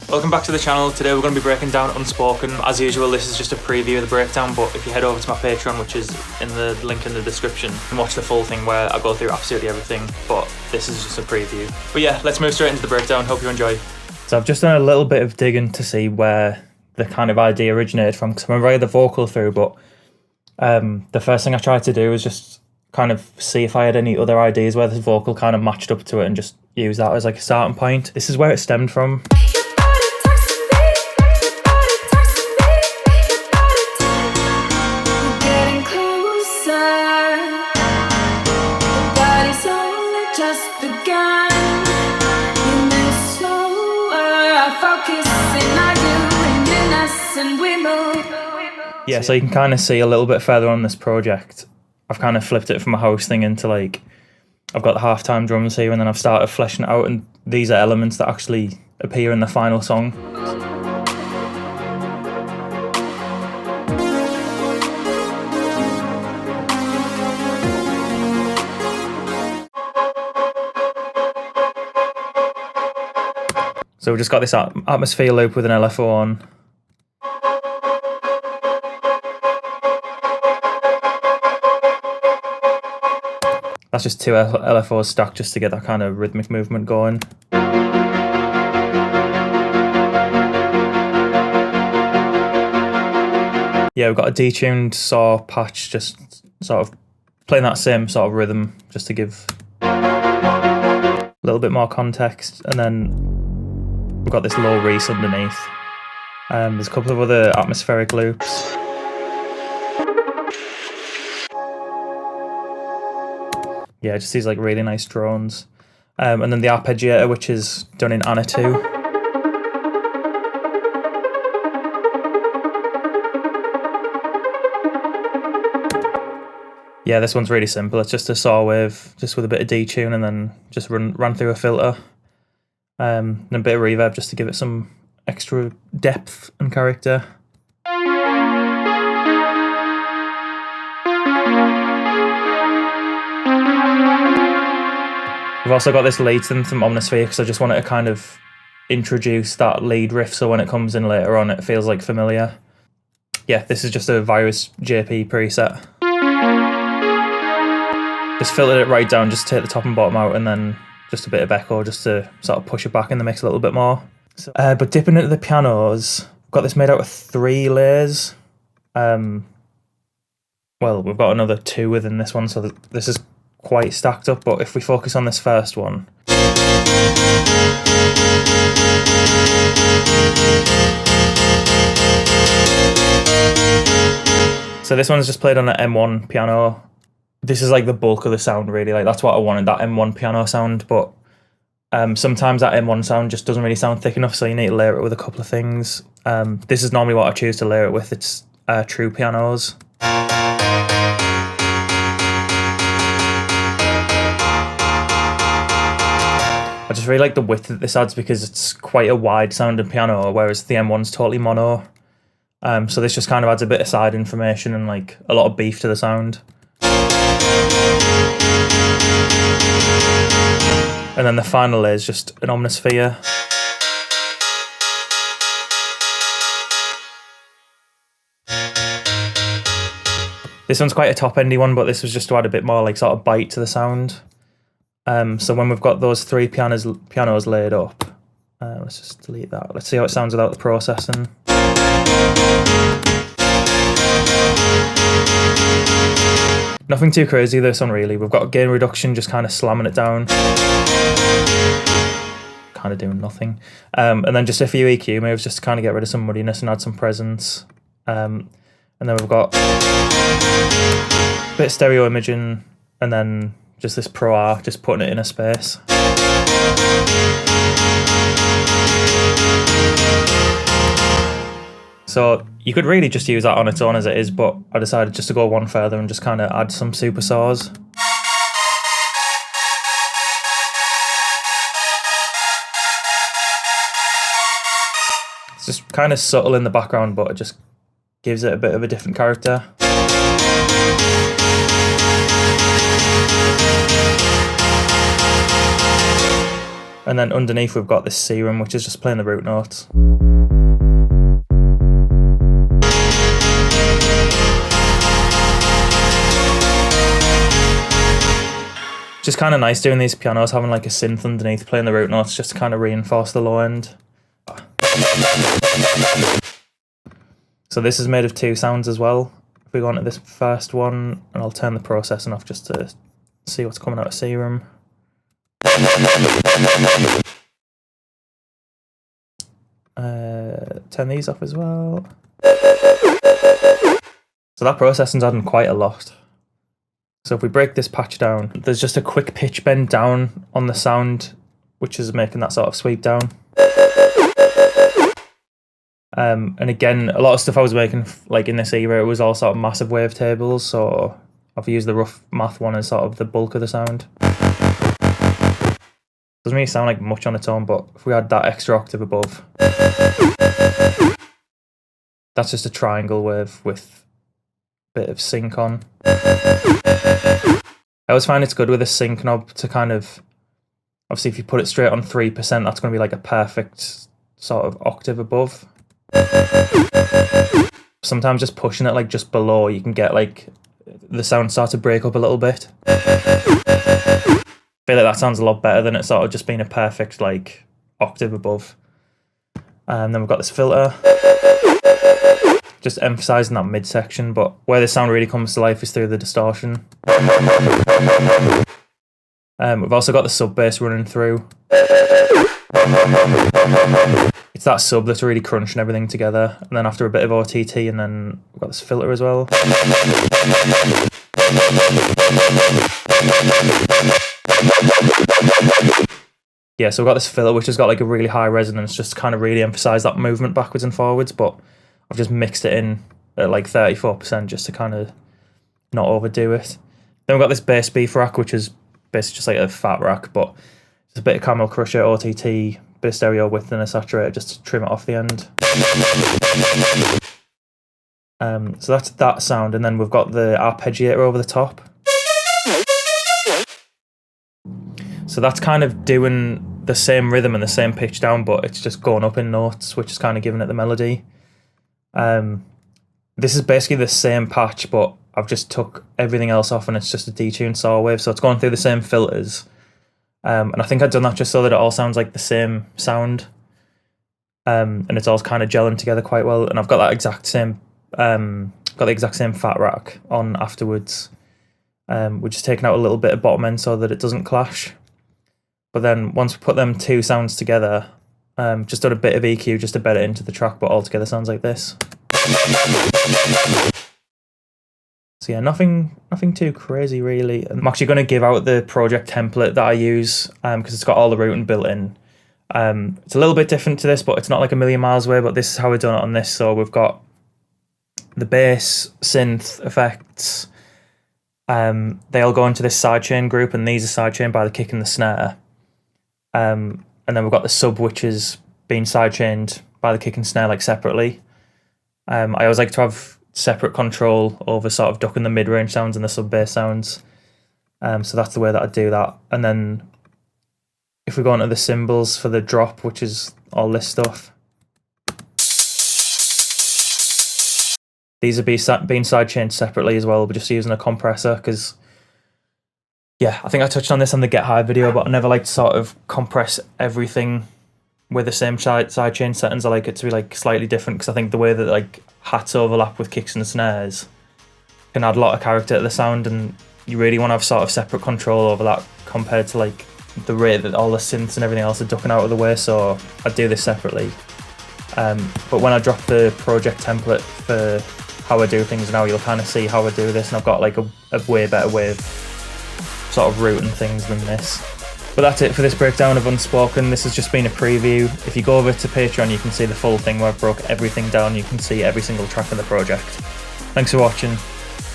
Welcome back to the channel. Today we're going to be breaking down Unspoken. As usual, this is just a preview of the breakdown, but if you head over to my Patreon, which is in the link in the description, and watch the full thing where I go through absolutely everything, but this is just a preview. But yeah, let's move straight into the breakdown. Hope you enjoy. So I've just done a little bit of digging to see where the kind of idea originated from, because I remember I had the vocal through, but the first thing I tried to do was just kind of see if I had any other ideas where the vocal kind of matched up to it and just use that as like a starting point. This is where it stemmed from. Yeah, so you can kind of see a little bit further on this project, I've kind of flipped it from a house thing into like, I've got the halftime drums here and then I've started fleshing it out, and these are elements that actually appear in the final song. So we've just got this atmosphere loop with an LFO on. That's just two LFOs stacked just to get that kind of rhythmic movement going. Yeah, we've got a detuned saw patch, just sort of playing that same sort of rhythm just to give a little bit more context. And then we've got this low reese underneath. There's a couple of other atmospheric loops. Yeah, just these like really nice drones. And then the arpeggiator, which is done in ANA 2. Yeah, this one's really simple. It's just a saw wave, just with a bit of detune, and then just run through a filter. And a bit of reverb just to give it some extra depth and character. We've also got this lead synth from Omnisphere because I just wanted to kind of introduce that lead riff so when it comes in later on it feels like familiar. Yeah, this is just a Virus JP preset. Just filtered it right down, just take the top and bottom out, and then just a bit of echo just to sort of push it back in the mix a little bit more. But dipping into the pianos, we've got this made out of 3 layers. Well, we've got another 2 within this one, so this is quite stacked up, but if we focus on this first one, so this one's just played on an M1 piano. This is like the bulk of the sound really, like that's what I wanted, that M1 piano sound, but sometimes that M1 sound just doesn't really sound thick enough, so you need to layer it with a couple of things. This is normally what I choose to layer it with. It's true pianos. I just really like the width that this adds because it's quite a wide sounding piano, whereas the M1's totally mono. So this just kind of adds a bit of side information and like a lot of beef to the sound. And then the final is just an Omnisphere. This one's quite a top-endy one, but this was just to add a bit more like sort of bite to the sound. So when we've got those 3 pianos laid up, let's just delete that. Let's see how it sounds without the processing. Nothing too crazy this one really. We've got gain reduction, just kind of slamming it down. Kind of doing nothing. And then just a few EQ moves just to kind of get rid of some muddiness and add some presence. And then we've got a bit of stereo imaging, and then just this Pro R, just putting it in a space. So you could really just use that on its own as it is, but I decided just to go one further and just kind of add some super saws. It's just kind of subtle in the background, but it just gives it a bit of a different character. And then underneath we've got this Serum, which is just playing the root notes. Just kind of nice doing these pianos, having like a synth underneath playing the root notes just to kind of reinforce the low end. So this is made of 2 sounds as well. If we go on to this first one, and I'll turn the processing off just to see what's coming out of Serum. Turn these off as well. So that processing's adding quite a lot. So if we break this patch down, there's just a quick pitch bend down on the sound, which is making that sort of sweep down. And again, a lot of stuff I was making like in this era, it was all sort of massive wavetables, so I've used the rough math one as sort of the bulk of the sound. Doesn't really sound like much on its own, but if we add that extra octave above, that's just a triangle wave with a bit of sync on. I always find it's good with a sync knob to kind of, obviously if you put it straight on 3%, that's going to be like a perfect sort of octave above. Sometimes just pushing it like just below, you can get like the sound start to break up a little bit. I feel like that sounds a lot better than it sort of just being a perfect like octave above. And then we've got this filter, just emphasising that midsection, but where the sound really comes to life is through the distortion. We've also got the sub bass running through. It's that sub that's really crunching everything together, and then after a bit of OTT, and then we've got this filter as well. Yeah, so we've got this filter which has got like a really high resonance, just to kind of really emphasise that movement backwards and forwards, but I've just mixed it in at like 34% just to kind of not overdo it. Then we've got this bass beef rack, which is basically just like a fat rack, but it's a bit of Camel Crusher, OTT, bit of stereo width and a saturator just to trim it off the end. So that's that sound, and then we've got the arpeggiator over the top. So that's kind of doing the same rhythm and the same pitch down, but it's just going up in notes, which is kind of giving it the melody. This is basically the same patch, but I've just took everything else off and it's just a detuned saw wave, so it's going through the same filters. And I think I've done that just so that it all sounds like the same sound, and it's all kind of gelling together quite well. And I've got that exact same, got the exact same fat rack on afterwards. We're just taking out a little bit of bottom end so that it doesn't clash. But then once we put them 2 sounds together, just done a bit of EQ just to bed it into the track, but all together sounds like this. So yeah, nothing too crazy really. I'm actually going to give out the project template that I use, because it's got all the routing built in. It's a little bit different to this, but it's not like a million miles away, but this is how we've done it on this. So we've got the bass, synth, effects. They all go into this sidechain group, and these are sidechained by the kick and the snare. And then we've got the sub, which is being sidechained by the kick and snare like separately. I always like to have separate control over sort of ducking the mid-range sounds and the sub-bass sounds. So that's the way that I do that. And then if we go on to the cymbals for the drop, which is all this stuff, these are being sidechained separately as well, but just using a compressor, because yeah, I think I touched on this on the Get High video, but I never like to sort of compress everything with the same sidechain settings. I like it to be like slightly different, because I think the way that like hats overlap with kicks and snares can add a lot of character to the sound, and you really want to have sort of separate control over that compared to like the rate that all the synths and everything else are ducking out of the way. So I do this separately. But when I drop the project template for how I do things now, you'll kind of see how I do this, and I've got like a way better way of sort of routing things than this. But that's it for this breakdown of Unspoken. This has just been a preview. If you go over to Patreon, you can see the full thing where I've broke everything down. You can see every single track in the project. Thanks for watching.